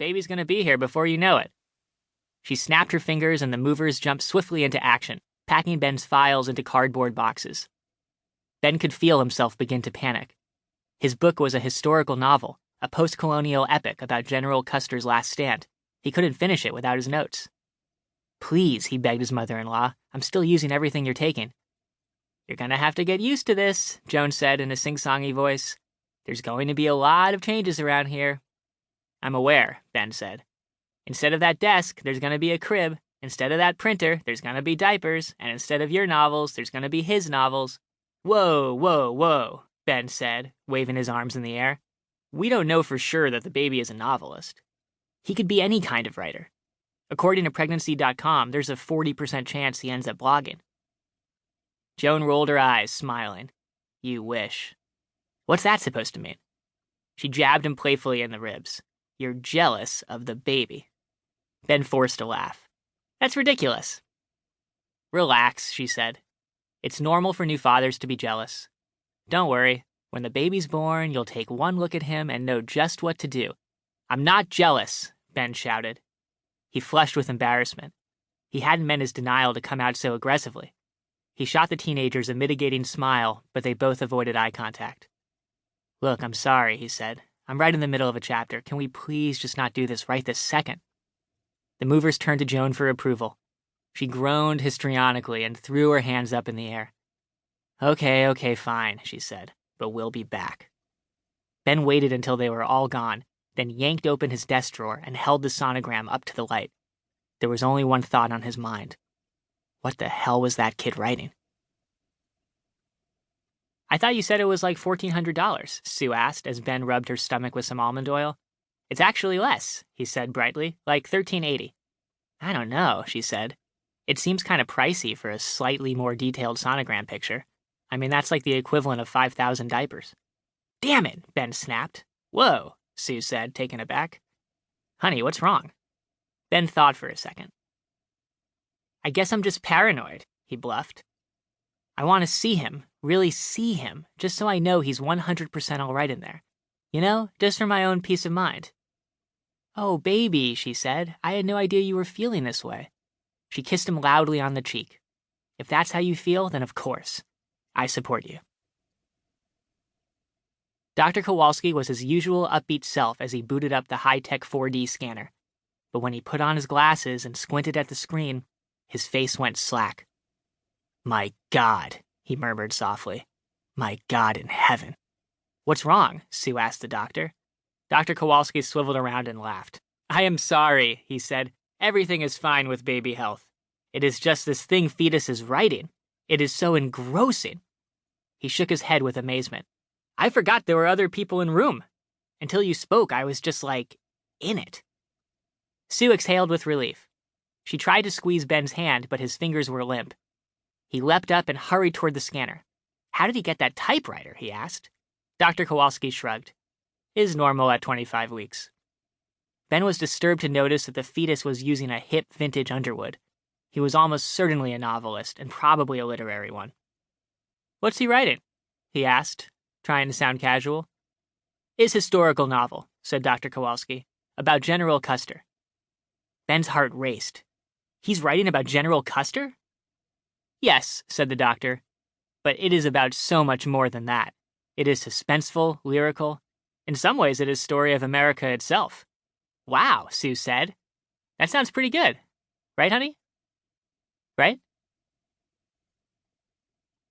baby's gonna be here before you know it. She snapped her fingers and the movers jumped swiftly into action, packing Ben's files into cardboard boxes. Ben could feel himself begin to panic. His book was a historical novel, a post-colonial epic about General Custer's last stand. He couldn't finish it without his notes. Please, he begged his mother-in-law, I'm still using everything you're taking. You're gonna have to get used to this, Joan said in a sing-songy voice. There's going to be a lot of changes around here. I'm aware, Ben said. Instead of that desk, there's gonna be a crib. Instead of that printer, there's gonna be diapers. And instead of your novels, there's gonna be his novels. Whoa, whoa, whoa, Ben said, waving his arms in the air. We don't know for sure that the baby is a novelist. He could be any kind of writer. According to pregnancy.com, there's a 40% chance he ends up blogging. Joan rolled her eyes, smiling. You wish. What's that supposed to mean? She jabbed him playfully in the ribs. You're jealous of the baby. Ben forced a laugh. That's ridiculous. Relax, she said. It's normal for new fathers to be jealous. Don't worry. When the baby's born, you'll take one look at him and know just what to do. I'm not jealous, Ben shouted. He flushed with embarrassment. He hadn't meant his denial to come out so aggressively. He shot the teenagers a mitigating smile, but they both avoided eye contact. Look, I'm sorry, he said. I'm right in the middle of a chapter. Can we please just not do this right this second? The movers turned to Joan for approval. She groaned histrionically and threw her hands up in the air. Okay, fine, she said, but we'll be back. Ben waited until they were all gone, then yanked open his desk drawer and held the sonogram up to the light. There was only one thought on his mind. What the hell was that kid writing? I thought you said it was like $1,400, Sue asked as Ben rubbed her stomach with some almond oil. It's actually less, he said brightly, like $1,380. I don't know, she said. It seems kind of pricey for a slightly more detailed sonogram picture. I mean, that's like the equivalent of 5,000 diapers. Damn it, Ben snapped. Whoa, Sue said, taken aback. Honey, what's wrong? Ben thought for a second. I guess I'm just paranoid, he bluffed. I want to see him, really see him, just so I know he's 100% all right in there. You know, just for my own peace of mind. Oh, baby, she said. I had no idea you were feeling this way. She kissed him loudly on the cheek. If that's how you feel, then of course. I support you. Dr. Kowalski was his usual upbeat self as he booted up the high-tech 4D scanner. But when he put on his glasses and squinted at the screen, his face went slack. My God, he murmured softly. My God in heaven. What's wrong? Sue asked the doctor. Dr. Kowalski swiveled around and laughed. I am sorry, he said. Everything is fine with baby health. It is just this thing fetus is writing. It is so engrossing. He shook his head with amazement. I forgot there were other people in room. Until you spoke, I was just like, in it. Sue exhaled with relief. She tried to squeeze Ben's hand, but his fingers were limp. He leapt up and hurried toward the scanner. How did he get that typewriter? He asked. Dr. Kowalski shrugged. Is normal at 25 weeks. Ben was disturbed to notice that the fetus was using a hip vintage Underwood. He was almost certainly a novelist, and probably a literary one. What's he writing? He asked, trying to sound casual. His historical novel, said Dr. Kowalski, about General Custer. Ben's heart raced. He's writing about General Custer? Yes, said the doctor, but it is about so much more than that. It is suspenseful, lyrical. In some ways, it is a story of America itself. Wow, Sue said. That sounds pretty good. Right, honey? Right?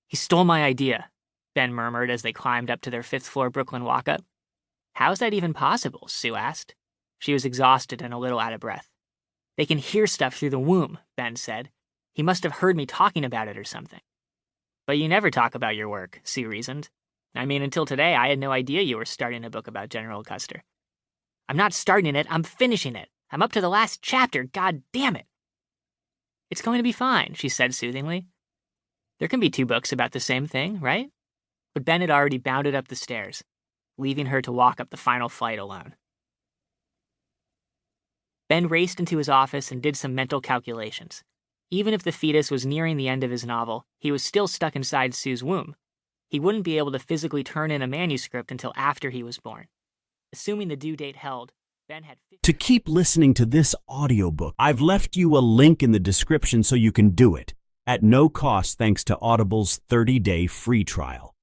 He stole my idea, Ben murmured as they climbed up to their 5th-floor Brooklyn walk-up. How's that even possible? Sue asked. She was exhausted and a little out of breath. They can hear stuff through the womb, Ben said. He must have heard me talking about it or something. But you never talk about your work, Sue reasoned. I mean, until today, I had no idea you were starting a book about General Custer. I'm not starting it, I'm finishing it. I'm up to the last chapter, god damn it. It's going to be fine, she said soothingly. There can be 2 books about the same thing, right? But Ben had already bounded up the stairs, leaving her to walk up the final flight alone. Ben raced into his office and did some mental calculations. Even if the fetus was nearing the end of his novel, he was still stuck inside Sue's womb. He wouldn't be able to physically turn in a manuscript until after he was born. Assuming the due date held, Ben had To keep listening to this audiobook, I've left you a link in the description so you can do it, at no cost thanks to Audible's 30-day free trial.